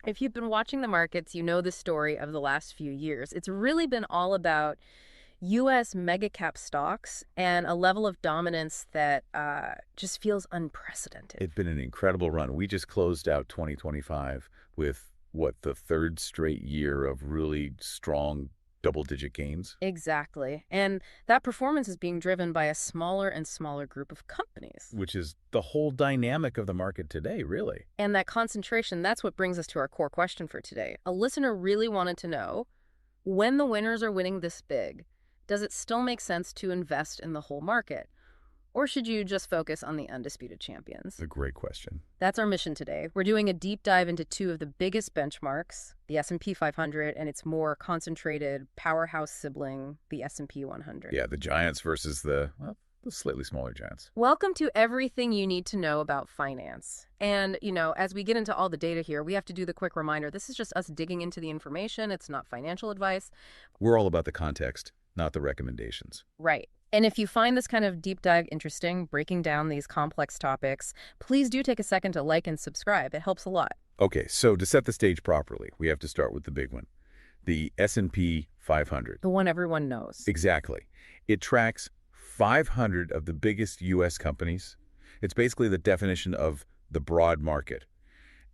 If you've been watching the markets, you know the story of the last few years. It's really been all about U.S. mega cap stocks and a level of dominance that just feels unprecedented. It's been an incredible run. We just closed out 2025 with, the third straight year of really strong double-digit gains? Exactly. And that performance is being driven by a smaller and smaller group of companies. Which is the whole dynamic of the market today, really. And that concentration, that's what brings us to our core question for today. A listener really wanted to know, when the winners are winning this big, does it still make sense to invest in the whole market? Or should you just focus on the undisputed champions? A great question. That's our mission today. We're doing a deep dive into two of the biggest benchmarks, the S&P 500 and its more concentrated powerhouse sibling, the S&P 100. Yeah, the giants versus the slightly smaller giants. Welcome to everything you need to know about finance. And, as we get into all the data here, we have to do the quick reminder. This is just us digging into the information. It's not financial advice. We're all about the context, not the recommendations. Right. And if you find this kind of deep dive interesting, breaking down these complex topics, please do take a second to like and subscribe. It helps a lot. Okay, so to set the stage properly, we have to start with the big one, the S&P 500. The one everyone knows. Exactly. It tracks 500 of the biggest U.S. companies. It's basically the definition of the broad market.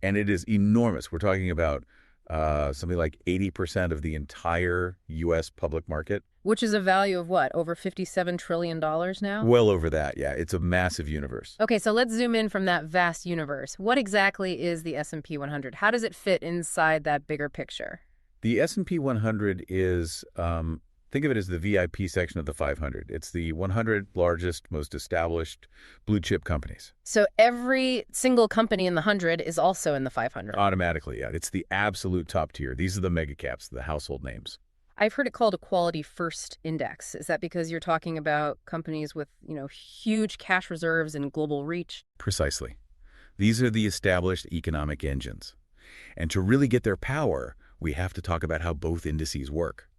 And it is enormous. We're talking about something like 80% of the entire U.S. public market. Which is a value of what, over $57 trillion now? Well over that, yeah. It's a massive universe. Okay, so let's zoom in from that vast universe. What exactly is the S&P 100? How does it fit inside that bigger picture? The S&P 100 is, think of it as the VIP section of the 500. It's the 100 largest, most established blue chip companies. So every single company in the 100 is also in the 500? Automatically, yeah. It's the absolute top tier. These are the mega caps, the household names. I've heard it called a quality first index. Is that because you're talking about companies with, huge cash reserves and global reach? Precisely. These are the established economic engines. And to really get their power, we have to talk about how both indices work.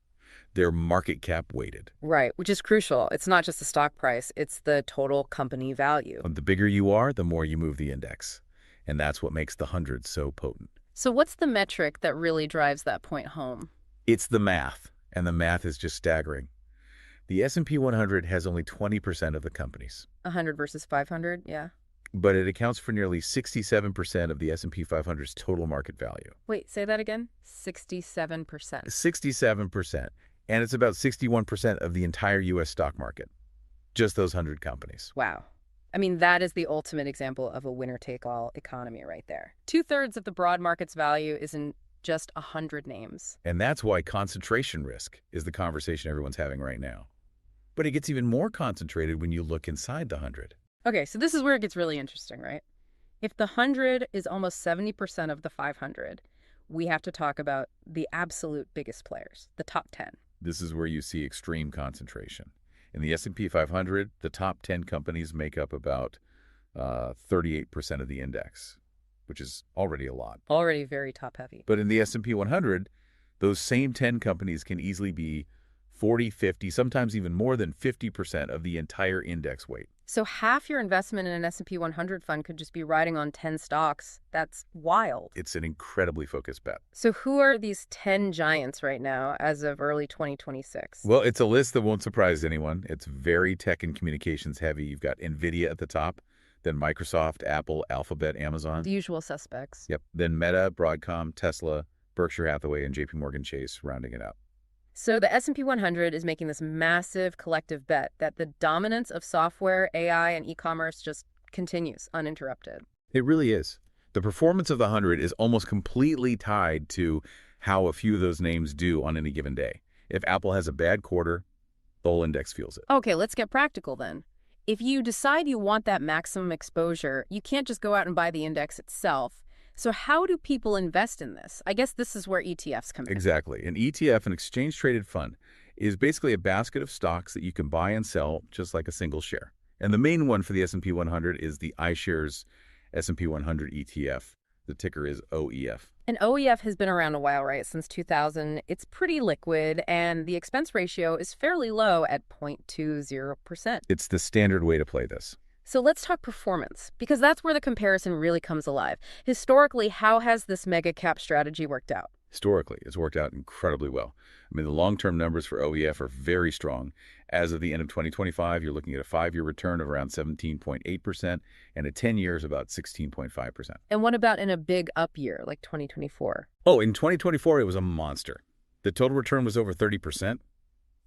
They're market cap weighted. Right, which is crucial. It's not just the stock price, it's the total company value. The bigger you are, the more you move the index. And that's what makes the 100 so potent. So what's the metric that really drives that point home? It's the math, and the math is just staggering. The S&P 100 has only 20% of the companies. 100 versus 500, yeah. But it accounts for nearly 67% of the S&P 500's total market value. Wait, say that again? 67%. 67%. And it's about 61% of the entire U.S. stock market. Just those 100 companies. Wow. I mean, that is the ultimate example of a winner-take-all economy right there. 2/3 of the broad market's value is in just 100 names. And that's why concentration risk is the conversation everyone's having right now. But it gets even more concentrated when you look inside the 100. Okay, so this is where it gets really interesting, right? If the 100 is almost 70% of the 500, we have to talk about the absolute biggest players, the top 10. This is where you see extreme concentration. In the S&P 500, the top 10 companies make up about 38% of the index, which is already a lot. Already very top-heavy. But in the S&P 100, those same 10 companies can easily be 40, 50, sometimes even more than 50% of the entire index weight. So half your investment in an S&P 100 fund could just be riding on 10 stocks. That's wild. It's an incredibly focused bet. So who are these 10 giants right now as of early 2026? Well, it's a list that won't surprise anyone. It's very tech and communications heavy. You've got NVIDIA at the top, then Microsoft, Apple, Alphabet, Amazon. The usual suspects. Yep. Then Meta, Broadcom, Tesla, Berkshire Hathaway, and JP Morgan Chase rounding it out. So the S&P 100 is making this massive collective bet that the dominance of software, AI, and e-commerce just continues uninterrupted. It really is. The performance of the 100 is almost completely tied to how a few of those names do on any given day. If Apple has a bad quarter, the whole index feels it. Okay, let's get practical then. If you decide you want that maximum exposure, you can't just go out and buy the index itself. So how do people invest in this? I guess this is where ETFs come in. Exactly. An ETF, an exchange-traded fund, is basically a basket of stocks that you can buy and sell just like a single share. And the main one for the S&P 100 is the iShares S&P 100 ETF. The ticker is OEF. And OEF has been around a while, right? Since 2000. It's pretty liquid, and the expense ratio is fairly low at 0.20%. It's the standard way to play this. So let's talk performance, because that's where the comparison really comes alive. Historically, how has this mega cap strategy worked out? Historically, it's worked out incredibly well. I mean, the long-term numbers for OEF are very strong. As of the end of 2025, you're looking at a 5-year return of around 17.8% and a 10 years about 16.5%. And what about in a big up year, like 2024? Oh, in 2024, it was a monster. The total return was over 30%,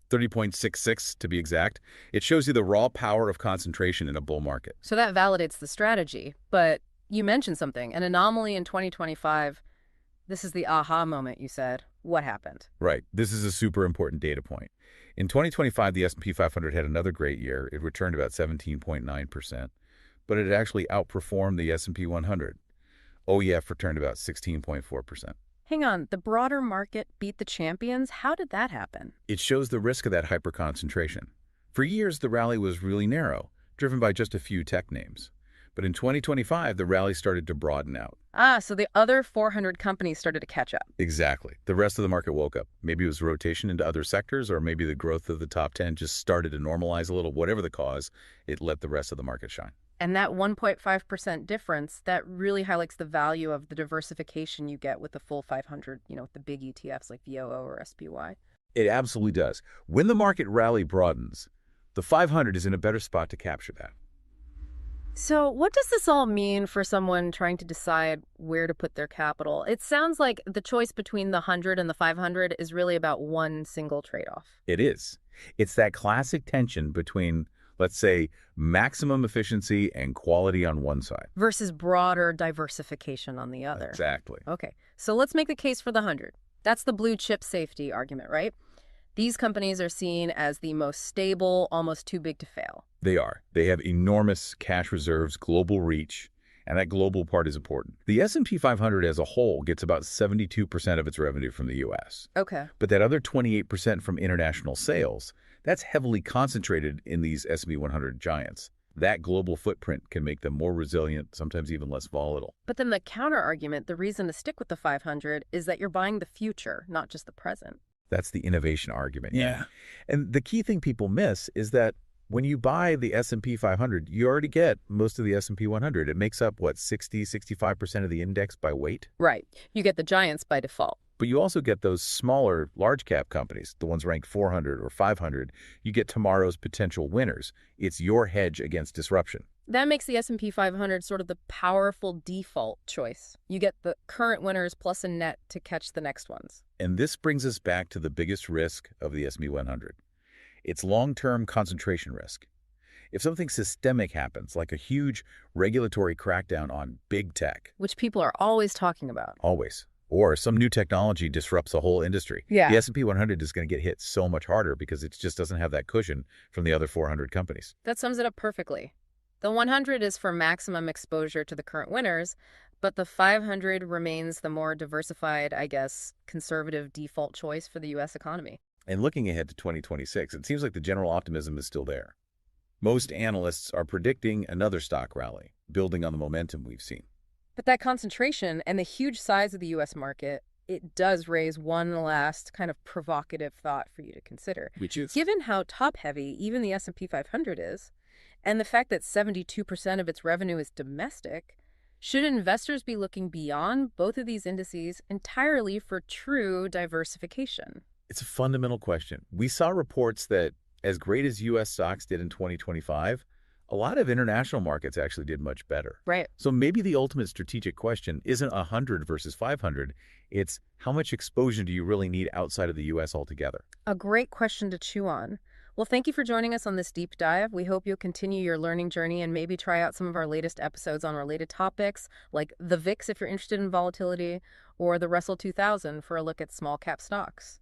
30.66 to be exact. It shows you the raw power of concentration in a bull market. So that validates the strategy. But you mentioned something, an anomaly in 2025. This is the aha moment, you said. What happened? Right. This is a super important data point. In 2025, the S&P 500 had another great year. It returned about 17.9%, but it actually outperformed the S&P 100. OEF returned about 16.4%. Hang on, the broader market beat the champions? How did that happen? It shows the risk of that hyperconcentration. For years, the rally was really narrow, driven by just a few tech names. But in 2025, the rally started to broaden out. Ah, so the other 400 companies started to catch up. Exactly. The rest of the market woke up. Maybe it was rotation into other sectors, or maybe the growth of the top 10 just started to normalize a little. Whatever the cause, it let the rest of the market shine. And that 1.5% difference, that really highlights the value of the diversification you get with the full 500, with the big ETFs like VOO or SPY. It absolutely does. When the market rally broadens, the 500 is in a better spot to capture that. So what does this all mean for someone trying to decide where to put their capital? It sounds like the choice between the 100 and the 500 is really about one single trade-off. It is. It's that classic tension between, let's say, maximum efficiency and quality on one side. Versus broader diversification on the other. Exactly. Okay, so let's make the case for the 100. That's the blue chip safety argument, right? These companies are seen as the most stable, almost too big to fail. They are. They have enormous cash reserves, global reach, and that global part is important. The S&P 500 as a whole gets about 72% of its revenue from the U.S. Okay. But that other 28% from international sales, that's heavily concentrated in these S&P 100 giants. That global footprint can make them more resilient, sometimes even less volatile. But then the counter argument, the reason to stick with the 500 is that you're buying the future, not just the present. That's the innovation argument. Yeah. And the key thing people miss is that when you buy the S&P 500, you already get most of the S&P 100. It makes up, 65% of the index by weight? Right. You get the giants by default. But you also get those smaller, large-cap companies, the ones ranked 400 or 500. You get tomorrow's potential winners. It's your hedge against disruption. That makes the S&P 500 sort of the powerful default choice. You get the current winners plus a net to catch the next ones. And this brings us back to the biggest risk of the S&P 100. It's long-term concentration risk. If something systemic happens, like a huge regulatory crackdown on big tech, which people are always talking about. Always. Or some new technology disrupts the whole industry. Yeah. The S&P 100 is going to get hit so much harder because it just doesn't have that cushion from the other 400 companies. That sums it up perfectly. The 100 is for maximum exposure to the current winners, but the 500 remains the more diversified, conservative default choice for the U.S. economy. And looking ahead to 2026, it seems like the general optimism is still there. Most analysts are predicting another stock rally, building on the momentum we've seen. But that concentration and the huge size of the U.S. market, it does raise one last kind of provocative thought for you to consider. Which is? Given how top-heavy even the S&P 500 is, and the fact that 72% of its revenue is domestic, should investors be looking beyond both of these indices entirely for true diversification? It's a fundamental question. We saw reports that as great as U.S. stocks did in 2025, a lot of international markets actually did much better. Right. So maybe the ultimate strategic question isn't 100 versus 500. It's how much exposure do you really need outside of the U.S. altogether? A great question to chew on. Well, thank you for joining us on this deep dive. We hope you'll continue your learning journey and maybe try out some of our latest episodes on related topics, like the VIX if you're interested in volatility, or the Russell 2000 for a look at small cap stocks.